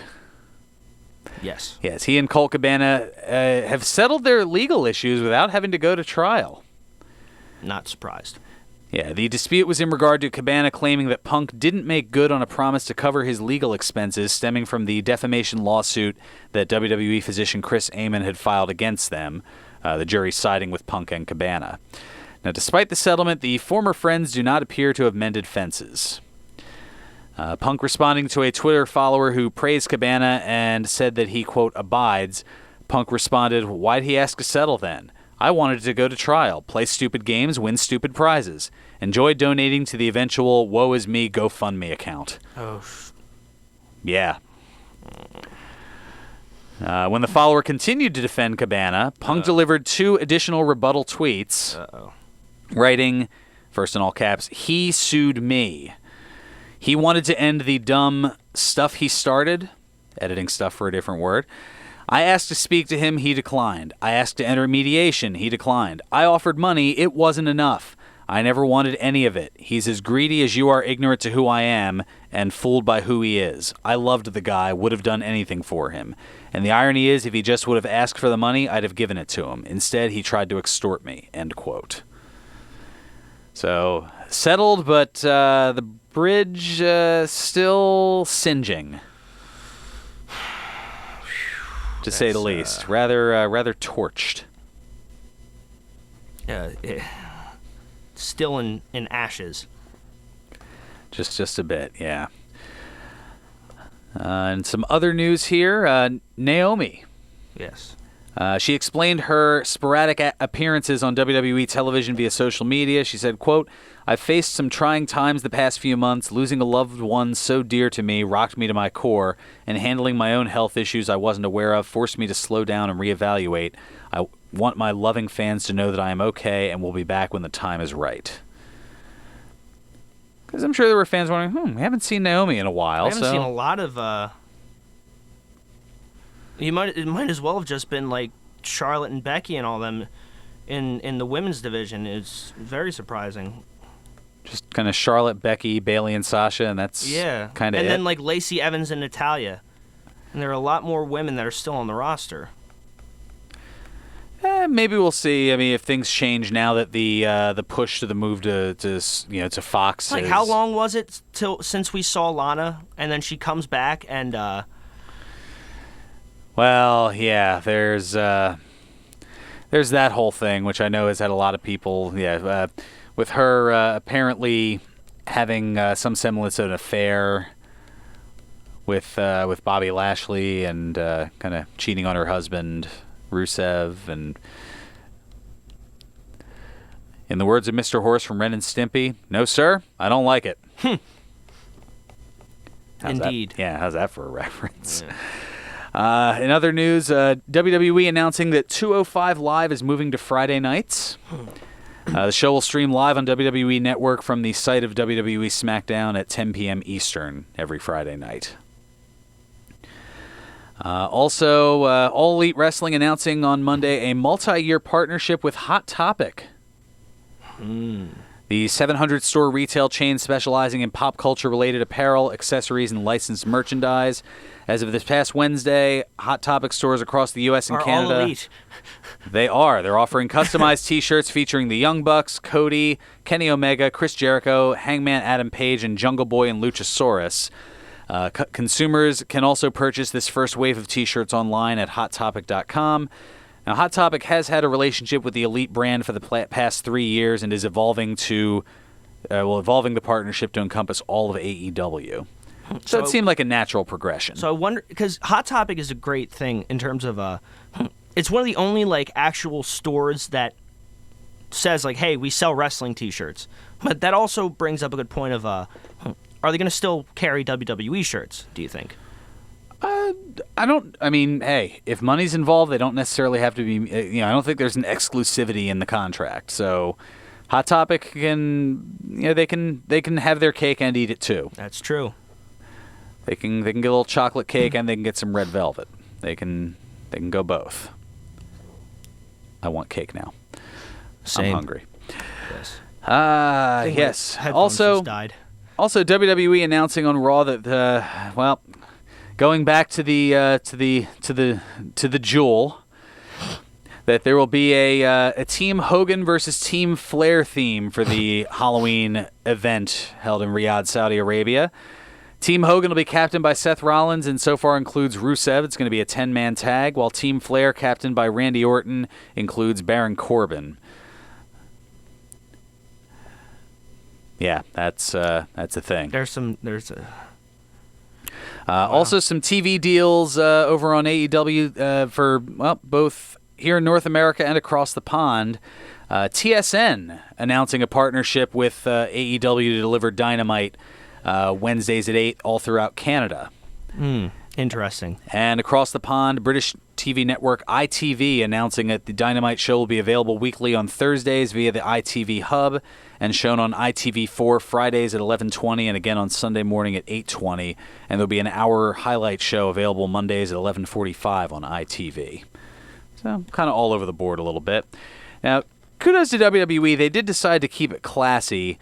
Yes. Yes, he and Colt Cabana have settled their legal issues without having to go to trial. Not surprised. Yeah, the dispute was in regard to Cabana claiming that Punk didn't make good on a promise to cover his legal expenses stemming from the defamation lawsuit that WWE physician Chris Amon had filed against them, the jury siding with Punk and Cabana. Now, despite the settlement, the former friends do not appear to have mended fences. Punk responding to a Twitter follower who praised Cabana and said that he, quote, abides, Punk responded, "Why'd he ask to settle then? I wanted to go to trial, play stupid games, win stupid prizes. Enjoy donating to the eventual Woe Is Me GoFundMe account." Oh. Yeah. When the follower continued to defend Cabana, Punk delivered 2 additional rebuttal tweets. Writing, first in all caps, "He sued me. He wanted to end the dumb stuff he started," editing stuff for a different word. "I asked to speak to him, he declined. I asked to enter mediation, he declined. I offered money, it wasn't enough. I never wanted any of it. He's as greedy as you are ignorant to who I am and fooled by who he is. I loved the guy, would have done anything for him. And the irony is, if he just would have asked for the money, I'd have given it to him. Instead, he tried to extort me." End quote. So settled, but the bridge still singeing, to say the least. Rather torched. Still in ashes. Just a bit, yeah. And some other news here. Naomi. Yes. She explained her sporadic appearances on WWE television via social media. She said, quote, "I've faced some trying times the past few months. Losing a loved one so dear to me rocked me to my core, and handling my own health issues I wasn't aware of forced me to slow down and reevaluate. I want my loving fans to know that I am okay and will be back when the time is right." Because I'm sure there were fans wondering, we haven't seen Naomi in a while. I haven't seen a lot of... It might as well have just been like Charlotte and Becky and all them in the women's division. It's very surprising. Just kind of Charlotte, Becky, Bayley, and Sasha, and that's kind of it. And then like Lacey Evans and Natalya. And there are a lot more women that are still on the roster. Maybe we'll see. I mean, if things change now that the push to the move to Fox. Like, how long was it since we saw Lana, and then she comes back and? Well, yeah. There's that whole thing, which I know has had a lot of people. Yeah, with her apparently having some semblance of an affair with Bobby Lashley and kind of cheating on her husband Rusev, and in the words of Mr. Horse from Ren and Stimpy, "No, sir, I don't like it." Indeed. How's that for a reference? Yeah. In other news, WWE announcing that 205 Live is moving to Friday nights. The show will stream live on WWE Network from the site of WWE Smackdown at 10 p.m. Eastern every Friday night. Also, All Elite Wrestling announcing on Monday a multi-year partnership with Hot Topic. The 700-store retail chain specializing in pop culture-related apparel, accessories, and licensed merchandise. As of this past Wednesday, Hot Topic stores across the U.S. and Canada. All Elite. They are. They're offering customized T-shirts featuring the Young Bucks, Cody, Kenny Omega, Chris Jericho, Hangman Adam Page, and Jungle Boy and Luchasaurus. Consumers can also purchase this first wave of T-shirts online at HotTopic.com. Now, Hot Topic has had a relationship with the Elite brand for the past 3 years and is evolving the partnership to encompass all of AEW. So it seemed like a natural progression. So I wonder, because Hot Topic is a great thing in terms of, it's one of the only like actual stores that says like, hey, we sell wrestling T-shirts. But that also brings up a good point of, are they going to still carry WWE shirts, do you think? Hey, if money's involved, they don't necessarily have to be, I don't think there's an exclusivity in the contract. So Hot Topic they can have their cake and eat it too. That's true. They can get a little chocolate cake and they can get some red velvet. They can go both. I want cake now. Same. I'm hungry. Yes. Yes. Also died. Also, WWE announcing on Raw that going back to the Jewel, that there will be a Team Hogan versus Team Flair theme for the Halloween event held in Riyadh, Saudi Arabia. Team Hogan will be captained by Seth Rollins and so far includes Rusev. It's going to be a 10-man tag, while Team Flair, captained by Randy Orton, includes Baron Corbin. Yeah, that's a thing. Also some TV deals over on AEW for both here in North America and across the pond. TSN announcing a partnership with AEW to deliver Dynamite Wednesdays at 8 all throughout Canada. Interesting. And across the pond, British TV network ITV announcing that the Dynamite show will be available weekly on Thursdays via the ITV hub and shown on ITV4 Fridays at 11:20 and again on Sunday morning at 8:20. And there'll be an hour highlight show available Mondays at 11:45 on ITV. So kind of all over the board a little bit. Now, kudos to WWE. They did decide to keep it classy.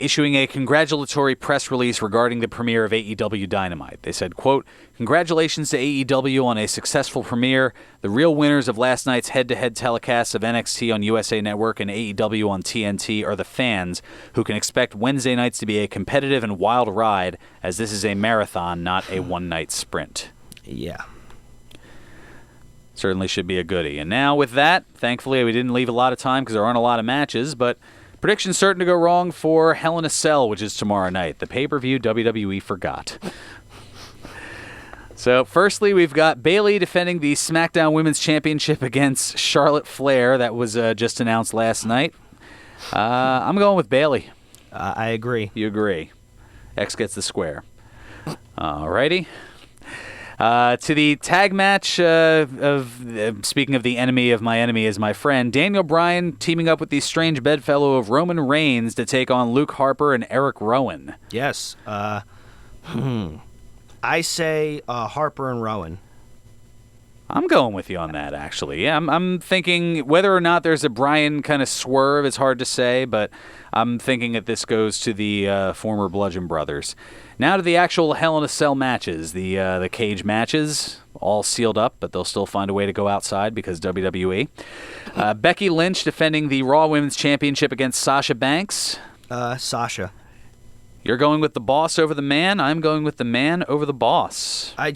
issuing a congratulatory press release regarding the premiere of AEW Dynamite. They said, quote, "Congratulations to AEW on a successful premiere. The real winners of last night's head-to-head telecasts of NXT on USA Network and AEW on TNT are the fans, who can expect Wednesday nights to be a competitive and wild ride, as this is a marathon, not a one-night sprint." Yeah. Certainly should be a goodie. And now with that, thankfully we didn't leave a lot of time because there aren't a lot of matches, but predictions certain to go wrong for Hell in a Cell, which is tomorrow night. The pay-per-view WWE forgot. So, firstly, we've got Bayley defending the SmackDown Women's Championship against Charlotte Flair. That was just announced last night. I'm going with Bayley. I agree. You agree. X gets the square. Alrighty. To the tag match speaking of the enemy of my enemy is my friend, Daniel Bryan teaming up with the strange bedfellow of Roman Reigns to take on Luke Harper and Eric Rowan. Yes. I say Harper and Rowan. I'm going with you on that, actually. Yeah, I'm thinking whether or not there's a Bryan kind of swerve, it's hard to say, but I'm thinking that this goes to the former Bludgeon Brothers. Now to the actual Hell in a Cell matches, the cage matches, all sealed up, but they'll still find a way to go outside because WWE. Becky Lynch defending the Raw Women's Championship against Sasha Banks. Sasha. You're going with the boss over the man. I'm going with the man over the boss. I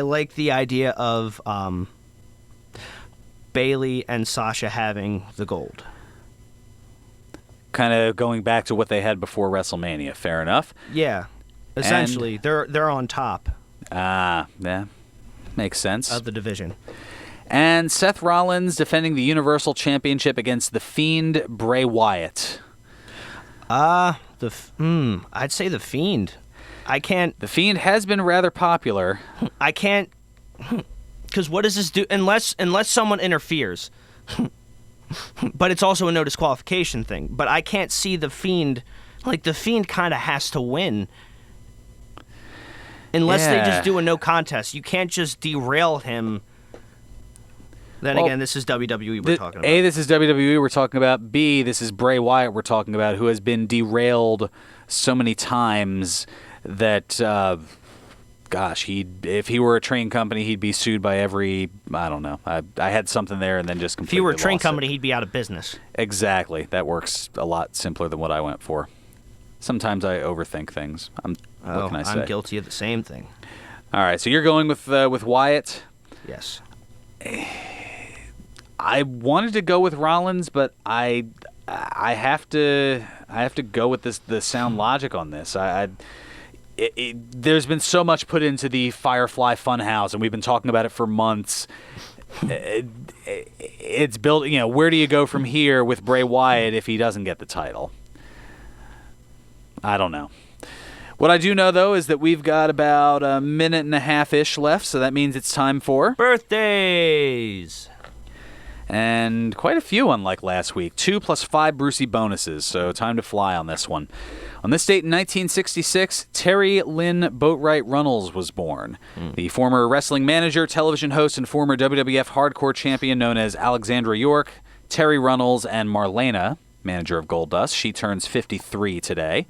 like the idea of Bayley and Sasha having the gold. Kind of going back to what they had before WrestleMania. Fair enough. Yeah. Essentially, they're on top. Yeah. Makes sense. Of the division. And Seth Rollins defending the Universal Championship against The Fiend, Bray Wyatt. I'd say The Fiend. I can't... The Fiend has been rather popular. I can't... Because what does this do? Unless someone interferes. But it's also a no disqualification thing. But I can't see The Fiend... Like, The Fiend kind of has to win. Unless they just do a no contest. You can't just derail him. Then again, this is WWE we're talking about. A, this is WWE we're talking about. B, this is Bray Wyatt we're talking about, who has been derailed so many times that, if he were a train company, he'd be sued by every, I don't know. I had something there and then just completely If he were a train lost company, he'd be out of business. Exactly. That works a lot simpler than what I went for. Sometimes I overthink things. What can I say? I'm guilty of the same thing. All right, so you're going with Wyatt? Yes. I wanted to go with Rollins, but I have to go with the sound logic on this. There's been so much put into the Firefly Funhouse, and we've been talking about it for months. It's built. Where do you go from here with Bray Wyatt if he doesn't get the title? I don't know. What I do know, though, is that we've got about a minute and a half-ish left, so that means it's time for... birthdays! And quite a few, unlike last week. 2 plus 5 Brucey bonuses, so time to fly on this one. On this date in 1966, Terry Lynn Boatwright Runnels was born. The former wrestling manager, television host, and former WWF hardcore champion known as Alexandra York, Terry Runnels, and Marlena, manager of Goldust. She turns 53 today.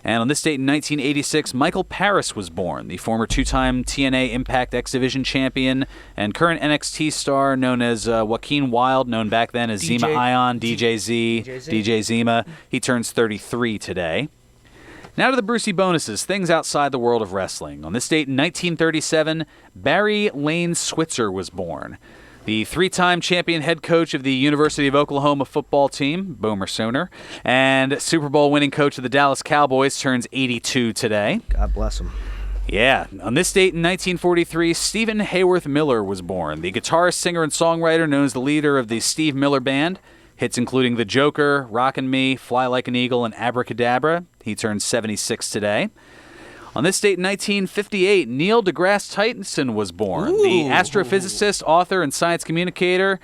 And on this date in 1986, Michael Paris was born, the former two-time TNA Impact X Division champion and current NXT star known as Joaquin Wilde, known back then as Zima Ion, DJ Zima. He turns 33 today. Now to the Brucey bonuses, things outside the world of wrestling. On this date in 1937, Barry Lane Switzer was born. The three-time champion head coach of the University of Oklahoma football team, Boomer Sooner, and Super Bowl winning coach of the Dallas Cowboys turns 82 today. God bless him. Yeah. On this date in 1943, Stephen Hayworth Miller was born. The guitarist, singer, and songwriter known as the leader of the Steve Miller Band. Hits including The Joker, Rockin' Me, Fly Like an Eagle, and Abracadabra. He turns 76 today. On this date in 1958, Neil deGrasse Tyson was born. Ooh. The astrophysicist, author, and science communicator,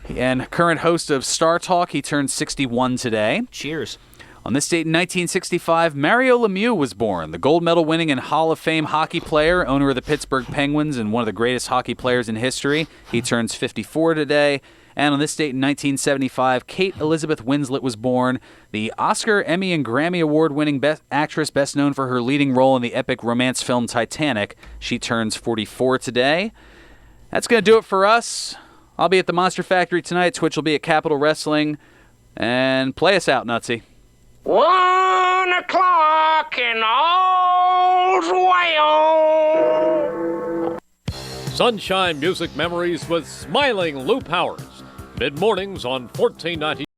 and current host of Star Talk. He turns 61 today. Cheers. On this date in 1965, Mario Lemieux was born. The gold medal winning and Hall of Fame hockey player, owner of the Pittsburgh Penguins, and one of the greatest hockey players in history. He turns 54 today. And on this date in 1975, Kate Elizabeth Winslet was born, the Oscar, Emmy, and Grammy Award-winning actress best known for her leading role in the epic romance film Titanic. She turns 44 today. That's going to do it for us. I'll be at the Monster Factory tonight. Twitch will be at Capitol Wrestling. And play us out, Nutsy. 1 o'clock and all's well. Sunshine Music Memories with Smiling Lou Powers. Mid-mornings on 1490.